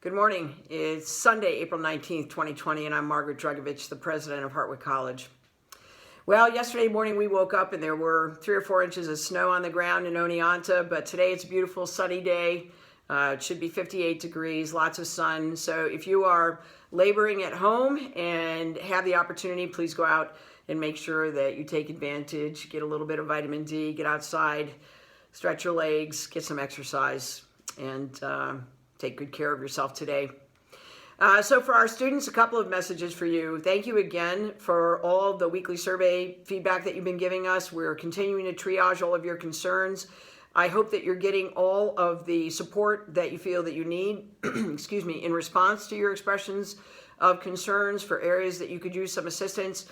Good morning. It's Sunday, April 19th, 2020, and I'm Margaret Drugovich, the president of Hartwick College. Well, yesterday morning we woke up and there were 3 or 4 inches of snow on the ground in Oneonta, but today it's a beautiful sunny day. It should be 58 degrees, lots of sun. So if you are laboring at home and have the opportunity, please go out and make sure that you take advantage, get a little bit of vitamin D, get outside, stretch your legs, get some exercise, and take good care of yourself today. So for our students, a couple of messages for you. Thank you again for all the weekly survey feedback that you've been giving us. We're continuing to triage all of your concerns. I hope that you're getting all of the support that you feel that you need, excuse me, in response to your expressions of concerns for areas that you could use some assistance.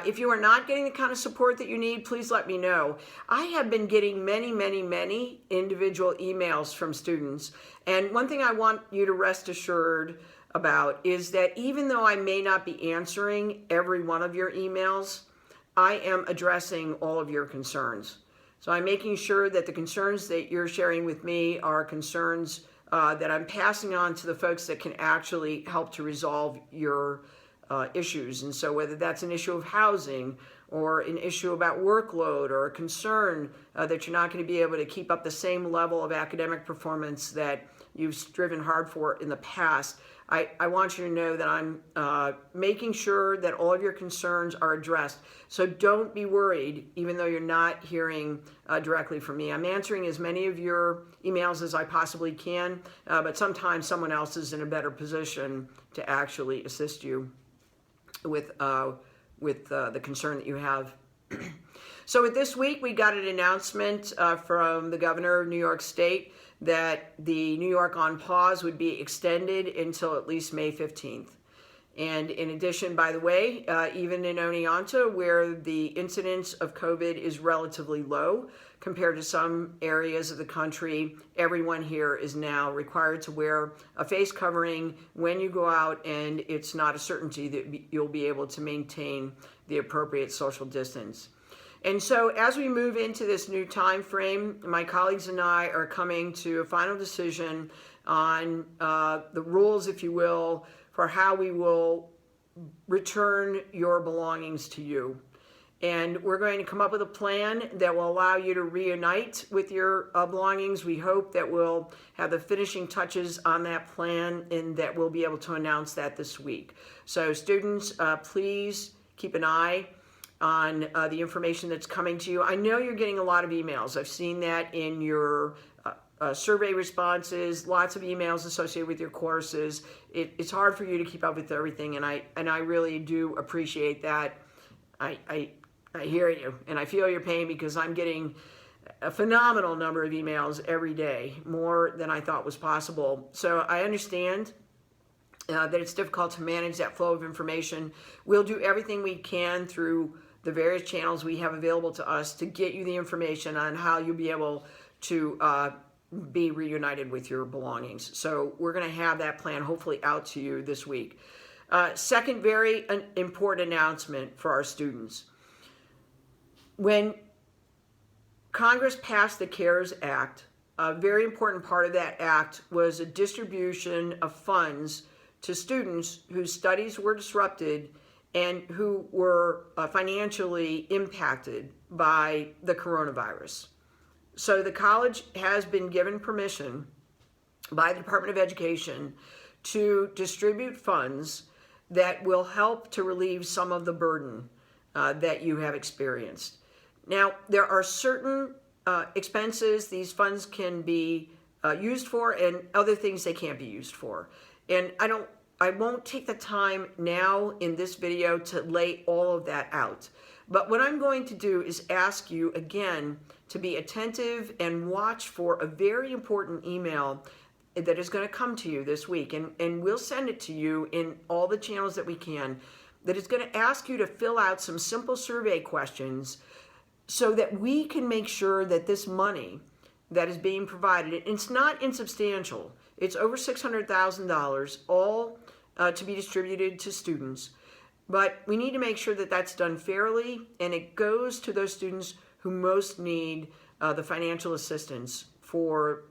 If you are not getting the kind of support that you need, please let me know. I have been getting many individual emails from students. And one thing I want you to rest assured about is that even though I may not be answering every one of your emails, I am addressing all of your concerns. So I'm making sure that the concerns that you're sharing with me are concerns that I'm passing on to the folks that can actually help to resolve your issues. And so whether that's an issue of housing or an issue about workload or a concern that you're not going to be able to keep up the same level of academic performance that you've striven hard for in the past, I want you to know that I'm making sure that all of your concerns are addressed. So don't be worried, even though you're not hearing directly from me. I'm answering as many of your emails as I possibly can, but sometimes someone else is in a better position to actually assist you with the concern that you have. So with this week, we got an announcement from the governor of New York State that the New York on pause would be extended until at least May 15th. And in addition, by the way, even in Oneonta, where the incidence of COVID is relatively low compared to some areas of the country, everyone here is now required to wear a face covering when you go out, and it's not a certainty that you'll be able to maintain the appropriate social distance. And so as we move into this new time frame, my colleagues and I are coming to a final decision on the rules, if you will, for how we will return your belongings to you. And we're going to come up with a plan that will allow you to reunite with your belongings. We hope that we'll have the finishing touches on that plan and that we'll be able to announce that this week. So students, please keep an eye on the information that's coming to you. I know you're getting a lot of emails. I've seen that in your survey responses, lots of emails associated with your courses. It's hard for you to keep up with everything, and I really do appreciate that. I hear you, and I feel your pain because I'm getting a phenomenal number of emails every day, more than I thought was possible. So I understand that it's difficult to manage that flow of information. We'll do everything we can through the various channels we have available to us to get you the information on how you'll be able to be reunited with your belongings. So we're going to have that plan hopefully out to you this week. Second very important announcement for our students. When Congress passed the CARES Act, a very important part of that act was a distribution of funds to students whose studies were disrupted and who were financially impacted by the coronavirus. So the college has been given permission by the Department of Education to distribute funds that will help to relieve some of the burden that you have experienced. Now, there are certain expenses these funds can be used for and other things they can't be used for. And I won't take the time now in this video to lay all of that out. But what I'm going to do is ask you again to be attentive and watch for a very important email that is going to come to you this week. And we'll send it to you in all the channels that we can, that is going to ask you to fill out some simple survey questions so that we can make sure that this money that is being provided, and it's not insubstantial, it's over $600,000, all to be distributed to students. But we need to make sure that that's done fairly, and it goes to those students who most need the financial assistance for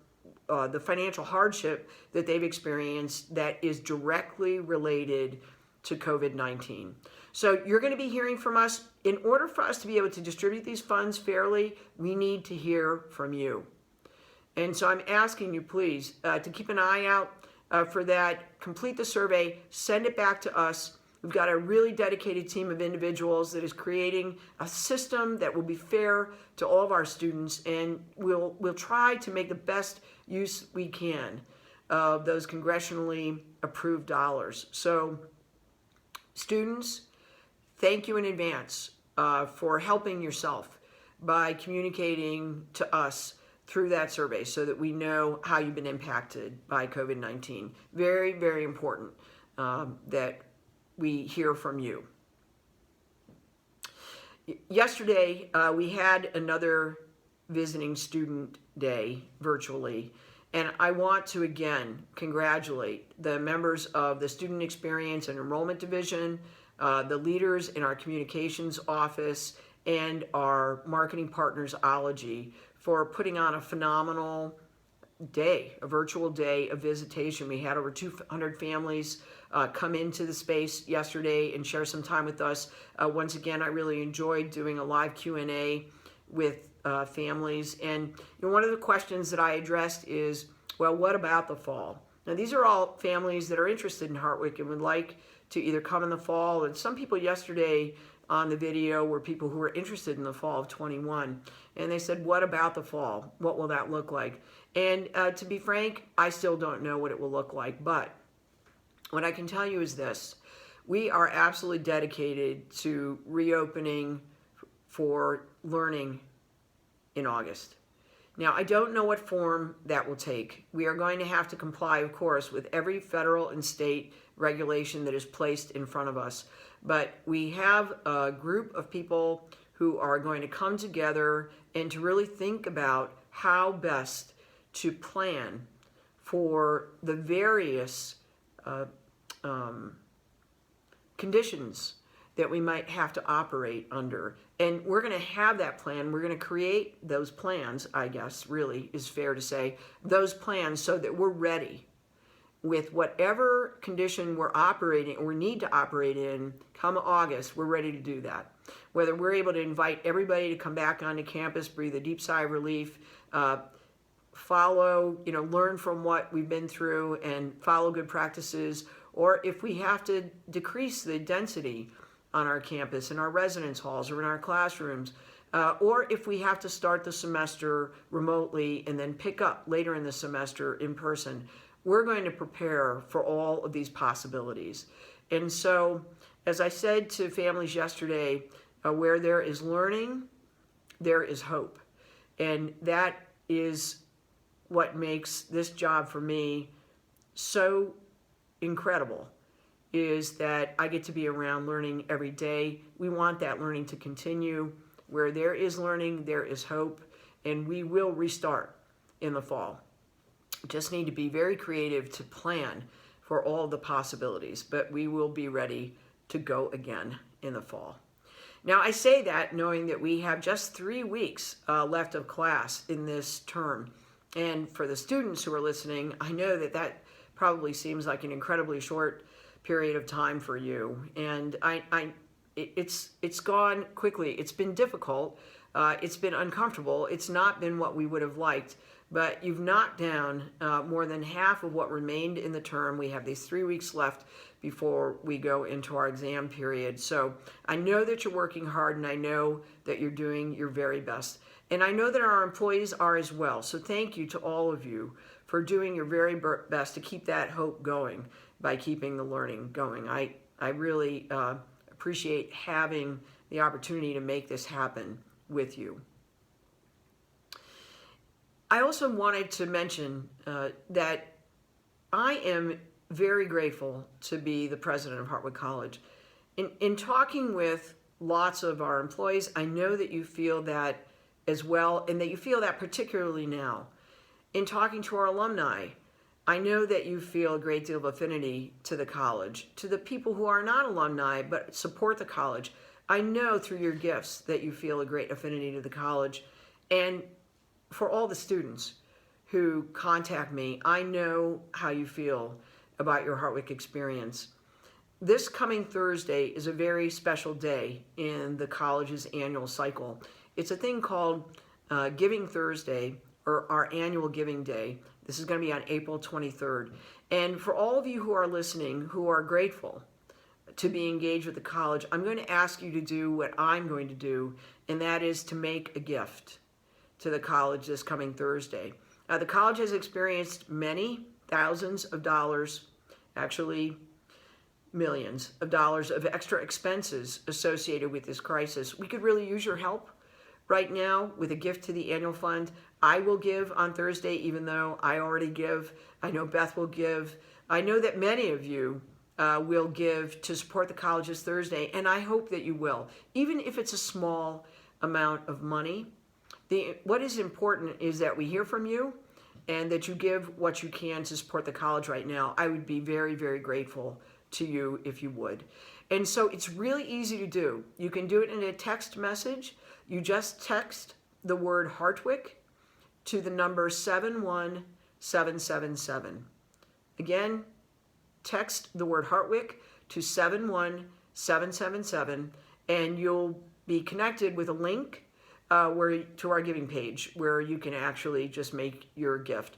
the financial hardship that they've experienced that is directly related to COVID-19. So you're going to be hearing from us. In order for us to be able to distribute these funds fairly, we need to hear from you. And so I'm asking you, please, to keep an eye out for that. Complete the survey, send it back to us. We've got a really dedicated team of individuals that is creating a system that will be fair to all of our students, and we'll try to make the best use we can of those congressionally approved dollars. So students, thank you in advance for helping yourself by communicating to us through that survey so that we know how you've been impacted by COVID-19. Very, very important that we hear from you. Yesterday, we had another visiting student day virtually, and I want to again congratulate the members of the Student Experience and Enrollment Division, the leaders in our communications office, and our marketing partners, Ology, for putting on a phenomenal day, a virtual day of visitation. We had over 200 families come into the space yesterday and share some time with us. Once again, I really enjoyed doing a live Q&A with families. And one of the questions that I addressed is, well, what about the fall? Now, these are all families that are interested in Hartwick and would like to either come in the fall. And some people yesterday on the video were people who were interested in the fall of 21. And they said, what about the fall? What will that look like? And to be frank, I still don't know what it will look like. But what I can tell you is this. We are absolutely dedicated to reopening for learning in August. Now, I don't know what form that will take. We are going to have to comply, of course, with every federal and state regulation that is placed in front of us. But we have a group of people who are going to come together and to really think about how best to plan for the various conditions that we might have to operate under. And we're going to have that plan. We're going to create those plans, I guess, really is fair to say, those plans so that we're ready with whatever condition we're operating or need to operate in come August. We're ready to do that. Whether we're able to invite everybody to come back onto campus, breathe a deep sigh of relief, follow, learn from what we've been through and follow good practices, or if we have to decrease the density on our campus, in our residence halls, or in our classrooms, or if we have to start the semester remotely and then pick up later in the semester in person. We're going to prepare for all of these possibilities. And so, as I said to families yesterday, where there is learning, there is hope. And that is what makes this job for me so incredible, is that I get to be around learning every day. We want that learning to continue. Where there is learning, there is hope, and we will restart in the fall. Just need to be very creative to plan for all the possibilities, but we will be ready to go again in the fall. Now, I say that knowing that we have just 3 weeks left of class in this term. And for the students who are listening, I know that that probably seems like an incredibly short period of time for you. And it's gone quickly. It's been difficult. It's been uncomfortable. It's not been what we would have liked. But you've knocked down more than half of what remained in the term. We have these 3 weeks left before we go into our exam period. So I know that you're working hard, and I know that you're doing your very best. And I know that our employees are as well. So thank you to all of you for doing your very best to keep that hope going by keeping the learning going. I really appreciate having the opportunity to make this happen with you. I also wanted to mention that I am very grateful to be the president of Hartwick College. In talking with lots of our employees, I know that you feel that as well, and that you feel that particularly now. In talking to our alumni, I know that you feel a great deal of affinity to the college. To the people who are not alumni but support the college, I know through your gifts that you feel a great affinity to the college. And for all the students who contact me, I know how you feel about your Hartwick experience. This coming Thursday is a very special day in the college's annual cycle. It's a thing called Giving Thursday, or our annual Giving Day. This is going to be on April 23rd. And for all of you who are listening, who are grateful to be engaged with the college, I'm going to ask you to do what I'm going to do, and that is to make a gift to the college this coming Thursday. The college has experienced many thousands of dollars, actually millions of dollars of extra expenses associated with this crisis. We could really use your help right now with a gift to the annual fund. I will give on Thursday, even though I already give. I know Beth will give. I know that many of you will give to support the college this Thursday, and I hope that you will, even if it's a small amount of money. What is important is that we hear from you and that you give what you can to support the college right now. I would be very, very grateful to you if you would. And so it's really easy to do. You can do it in a text message. You just text the word Hartwick to the number 71777. Again, text the word Hartwick to 71777, and you'll be connected with a link to our giving page where you can actually just make your gift.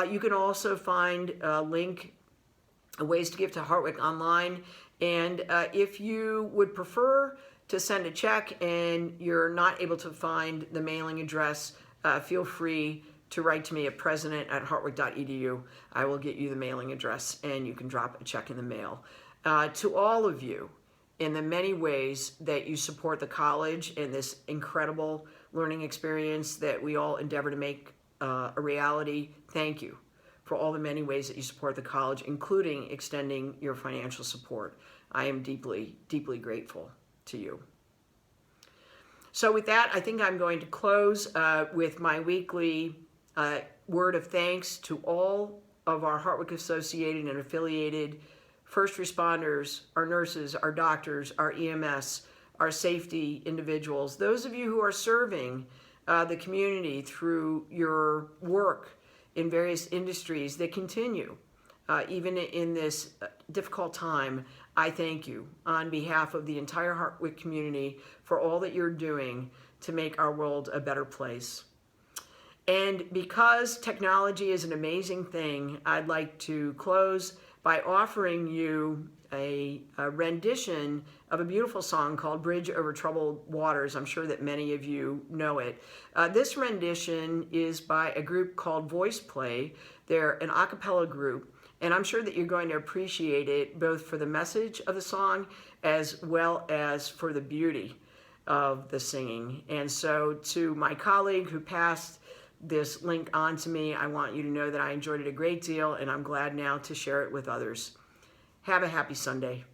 You can also find a link, ways to give to Hartwick online, and if you would prefer to send a check and you're not able to find the mailing address, feel free to write to me at president@hartwick.edu. I will get you the mailing address and you can drop a check in the mail. To all of you, in the many ways that you support the college and this incredible learning experience that we all endeavor to make a reality, thank you for all the many ways that you support the college, including extending your financial support. I am deeply, deeply grateful to you. So with that, I think I'm going to close with my weekly word of thanks to all of our Hartwick associated and affiliated first responders, our nurses, our doctors, our EMS, our safety individuals, those of you who are serving the community through your work in various industries that continue, even in this difficult time. I thank you on behalf of the entire Hartwick community for all that you're doing to make our world a better place. And because technology is an amazing thing, I'd like to close by offering you a rendition of a beautiful song called Bridge Over Troubled Waters. I'm sure that many of you know it. This rendition is by a group called VoicePlay. They're an a cappella group, and I'm sure that you're going to appreciate it both for the message of the song as well as for the beauty of the singing. And so to my colleague who passed this link on to me, I want you to know that I enjoyed it a great deal, and I'm glad now to share it with others. Have a happy Sunday.